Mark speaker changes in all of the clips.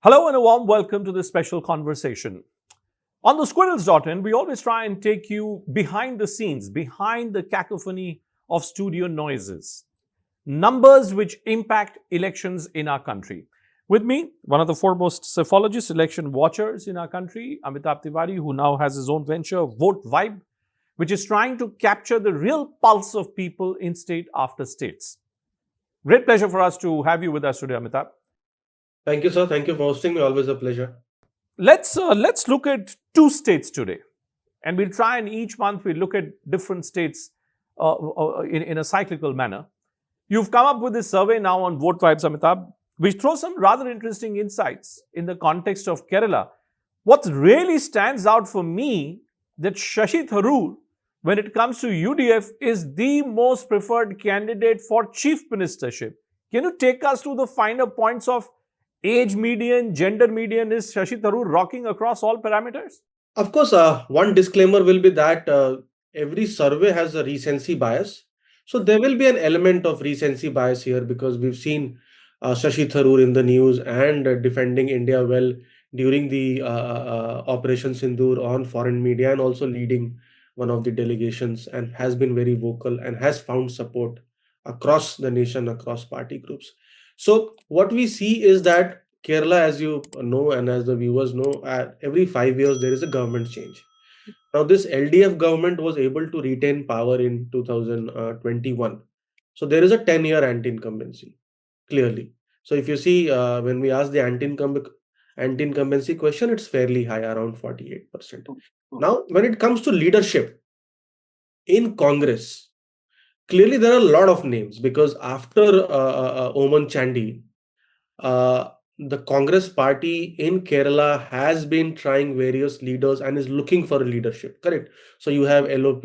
Speaker 1: Hello and a warm welcome to this special conversation. On the Squirrels.in, we always try and take you behind the scenes, behind the cacophony of studio noises. Numbers which impact elections in our country. With me, one of the foremost psephologists, election watchers in our country, Amitabh Tiwari, who now has his own venture, Vote Vibe, which is trying to capture the real pulse of people in state after states. Great pleasure for us to have you with us today, Amitabh.
Speaker 2: Thank you, sir. Thank you for hosting me. Always a pleasure.
Speaker 1: Let's look at two states today, and we'll try and each month we look at different states in a cyclical manner. You've come up with this survey now on Vote Vibes, Amitabh, which throws some rather interesting insights in the context of Kerala. What really stands out for me that Shashi Tharoor, when it comes to UDF, is the most preferred candidate for chief ministership. Can you take us through the finer points of age median, gender median? Is Shashi Tharoor rocking across all parameters?
Speaker 2: Of course, one disclaimer will be that every survey has a recency bias. So there will be an element of recency bias here because we've seen Shashi Tharoor in the news and defending India well during the Operation Sindoor on foreign media and also leading one of the delegations and has been very vocal and has found support across the nation, across party groups. So what we see is that Kerala, as you know, and as the viewers know, every 5 years there is a government change. Now, this LDF government was able to retain power in 2021. So there is a 10-year anti-incumbency, clearly. So if you see, when we ask the anti-incumbency question, it's fairly high, around 48%. Now, when it comes to leadership in Congress, clearly there are a lot of names because after Oman Chandi, the Congress party in Kerala has been trying various leaders and is looking for leadership. Correct. So you have LOP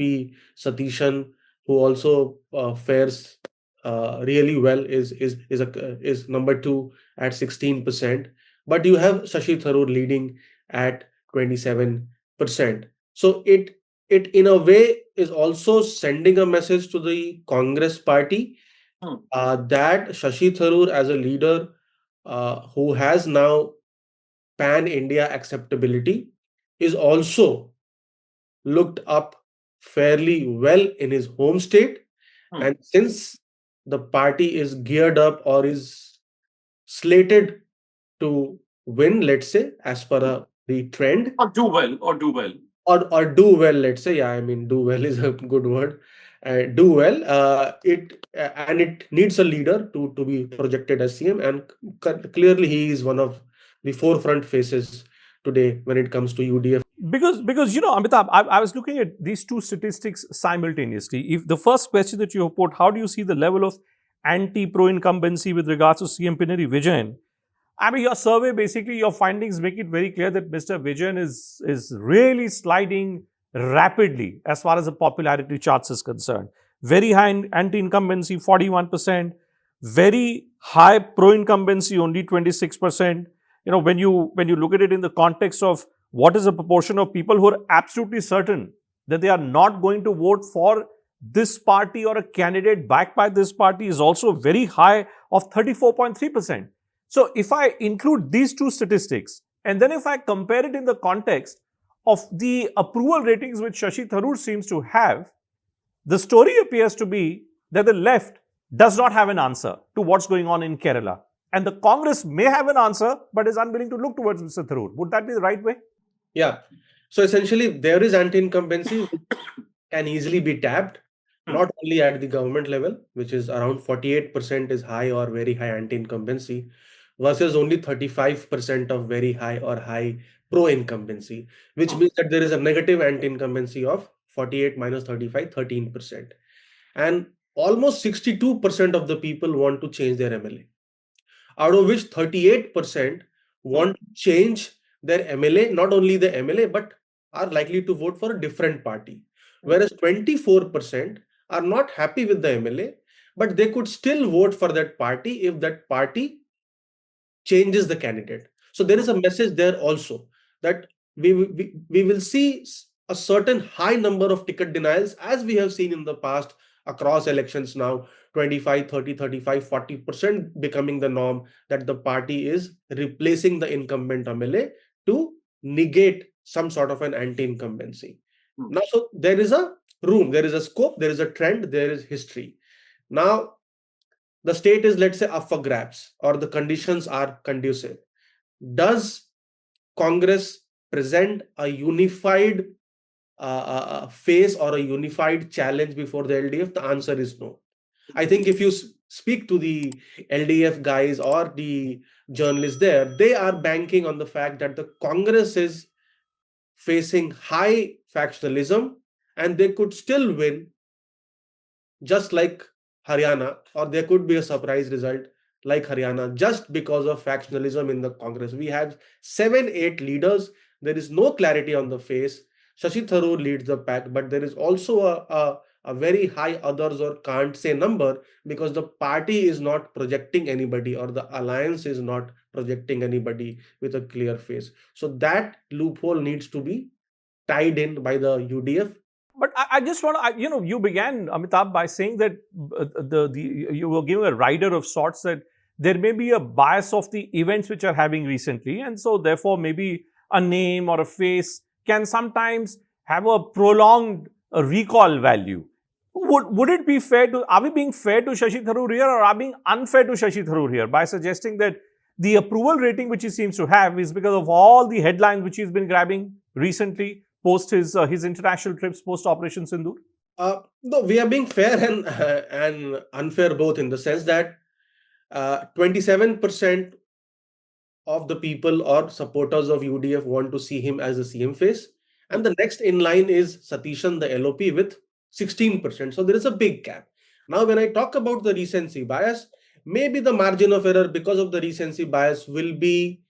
Speaker 2: Satishan, who also fares really well, is number two at 16%. But you have Shashi Tharoor leading at 27%. So it in a way is also sending a message to the Congress party that Shashi Tharoor as a leader who has now pan India acceptability is also looked up fairly well in his home state. And since the party is geared up or is slated to win, let's say, as per the trend, or do well, let's say, yeah, I mean, do well is a good word. Do well, and it needs a leader to be projected as CM, and clearly he is one of the forefront faces today when it comes to UDF.
Speaker 1: Because Amitabh, I was looking at these two statistics simultaneously. If the first question that you have put, how do you see the level of anti-pro incumbency with regards to CM Pinari Vijayan? I mean, your survey, basically, your findings make it very clear that Mr. Vijayan is really sliding rapidly as far as the popularity charts is concerned. Very high anti-incumbency, 41%. Very high pro-incumbency, only 26%. When you look at it in the context of what is the proportion of people who are absolutely certain that they are not going to vote for this party or a candidate backed by this party is also very high of 34.3%. So if I include these two statistics, and then if I compare it in the context of the approval ratings which Shashi Tharoor seems to have, the story appears to be that the left does not have an answer to what's going on in Kerala. And the Congress may have an answer, but is unwilling to look towards Mr. Tharoor. Would that be the right way?
Speaker 2: Yeah. So essentially, there is anti-incumbency which can easily be tapped, not only at the government level, which is around 48% is high or very high anti-incumbency, versus only 35% of very high or high pro-incumbency, which means that there is a negative anti-incumbency of 48 minus 35, 13%. And almost 62% of the people want to change their MLA, out of which 38% want to change their MLA, not only the MLA, but are likely to vote for a different party. Whereas 24% are not happy with the MLA, but they could still vote for that party if that party changes the candidate. So there is a message there also that we will see a certain high number of ticket denials as we have seen in the past across elections now, 25, 30, 35, 40% becoming the norm, that the party is replacing the incumbent MLA to negate some sort of an anti-incumbency. Now, so there is a room, there is a scope, there is a trend, there is history. Now, the state is, let's say, up for grabs, or the conditions are conducive. Does Congress present a unified face or a unified challenge before the LDF? The answer is no. I think if you speak to the LDF guys or the journalists there, they are banking on the fact that the Congress is facing high factionalism and they could still win, just like Haryana, or there could be a surprise result like Haryana, just because of factionalism in the Congress. We have 7, 8 leaders. There is no clarity on the face. Shashi Tharoor leads the pack, but there is also a very high others or can't say number, because the party is not projecting anybody, or the alliance is not projecting anybody with a clear face. So that loophole needs to be tied in by the UDF.
Speaker 1: But I just want to, you began, Amitabh, by saying that you were giving a rider of sorts, that there may be a bias of the events which are having recently, and so therefore maybe a name or a face can sometimes have a prolonged recall value. Would it be fair to, are we being fair to Shashi Tharoor here, or are we being unfair to Shashi Tharoor here by suggesting that the approval rating which he seems to have is because of all the headlines which he's been grabbing recently post his international trips, post Operation Sindoor?
Speaker 2: No, we are being fair and unfair both, in the sense that 27% of the people or supporters of UDF want to see him as a CM face, and the next in line is Satishan, the LOP, with 16%. So there is a big gap. Now, when I talk about the recency bias, maybe the margin of error because of the recency bias will be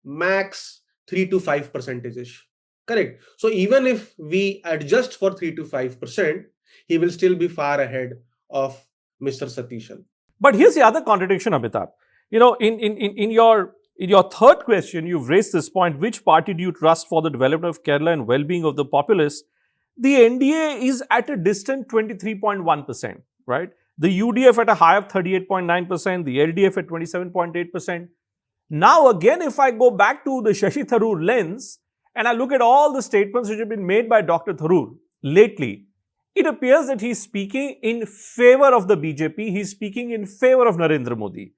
Speaker 2: max 3 to 5 percentage. Correct. So even if we adjust for 3 to 5%, he will still be far ahead of Mr. Satishan.
Speaker 1: But here's the other contradiction, Amitabh. In your third question, you've raised this point: which party do you trust for the development of Kerala and well-being of the populace? The NDA is at a distant 23.1%, right? The UDF at a high of 38.9%, the LDF at 27.8%. Now, again, if I go back to the Shashi Tharoor lens and I look at all the statements which have been made by Dr. Tharoor lately, it appears that he's speaking in favor of the BJP. He's speaking in favor of Narendra Modi.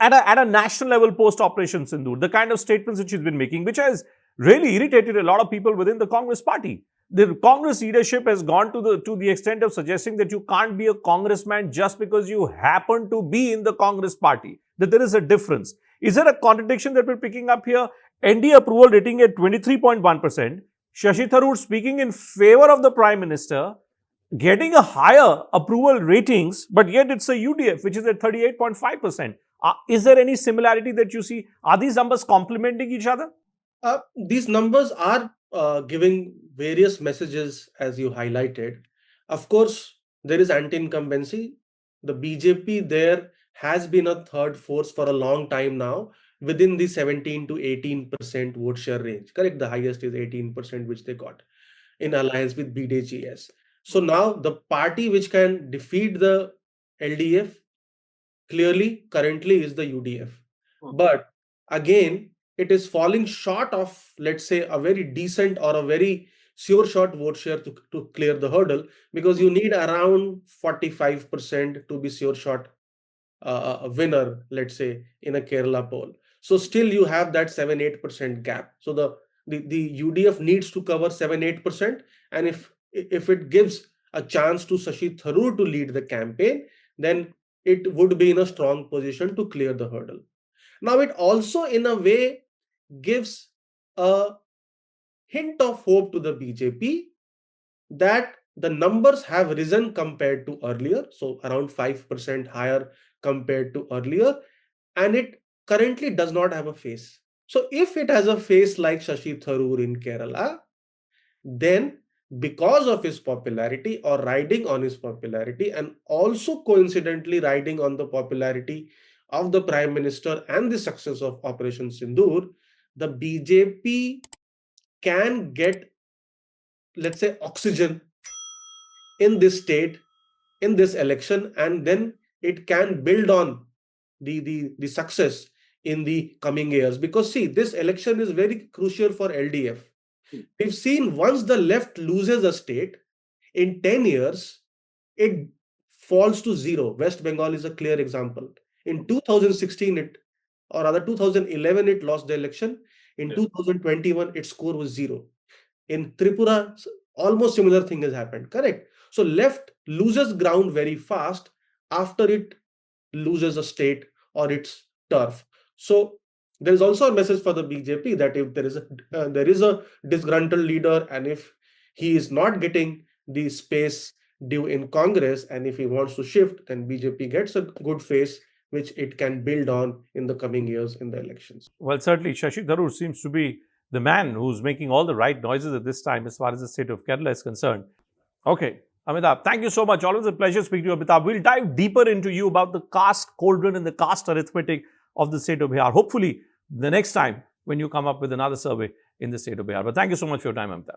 Speaker 1: At a national level, post Operation Sindoor, the kind of statements which he's been making, which has really irritated a lot of people within the Congress party. The Congress leadership has gone to the extent of suggesting that you can't be a congressman just because you happen to be in the Congress party, that there is a difference. Is there a contradiction that we're picking up here? NDA approval rating at 23.1%, Shashi Tharoor speaking in favor of the Prime Minister, getting a higher approval ratings, but yet it's a UDF which is at 38.5%. Is there any similarity that you see? Are these numbers complementing each other?
Speaker 2: These numbers are giving various messages, as you highlighted. Of course, there is anti-incumbency. The BJP there has been a third force for a long time now, within the 17 to 18% vote share range. Correct? The highest is 18%, which they got in alliance with BDGS. So now the party which can defeat the LDF clearly currently is the UDF. But again, it is falling short of, let's say, a very decent or a very sure shot vote share to clear the hurdle, because you need around 45% to be sure shot a winner, let's say, in a Kerala poll. So still you have that 7-8% gap. So the UDF needs to cover 7-8%, and if it gives a chance to Shashi Tharoor to lead the campaign, then it would be in a strong position to clear the hurdle. Now, it also, in a way, gives a hint of hope to the BJP that the numbers have risen compared to earlier, so around 5% higher compared to earlier, and it currently does not have a face. So if it has a face like Shashi Tharoor in Kerala, then because of his popularity, or riding on his popularity, and also coincidentally riding on the popularity of the Prime Minister and the success of Operation Sindoor, the BJP can get, let's say, oxygen in this state, in this election, and then it can build on the success in the coming years. Because see, this election is very crucial for LDF. We've seen once the left loses a state, in 10 years, it falls to zero. West Bengal is a clear example. In 2016, or rather 2011, it lost the election. In 2021, its score was zero. In Tripura, almost similar thing has happened. Correct. So left loses ground very fast after it loses a state or its turf. So there is also a message for the BJP that if there is a disgruntled leader, and if he is not getting the space due in Congress, and if he wants to shift, then BJP gets a good face which it can build on in the coming years in the elections.
Speaker 1: Well, certainly, Shashi Tharoor seems to be the man who's making all the right noises at this time as far as the state of Kerala is concerned. Okay, Amitabh, thank you so much. Always a pleasure speaking to you, Amitabh. We'll dive deeper into you about the caste cauldron and the caste arithmetic of the state of Bihar. Hopefully, the next time when you come up with another survey in the state of Bihar. But thank you so much for your time, Amitabh.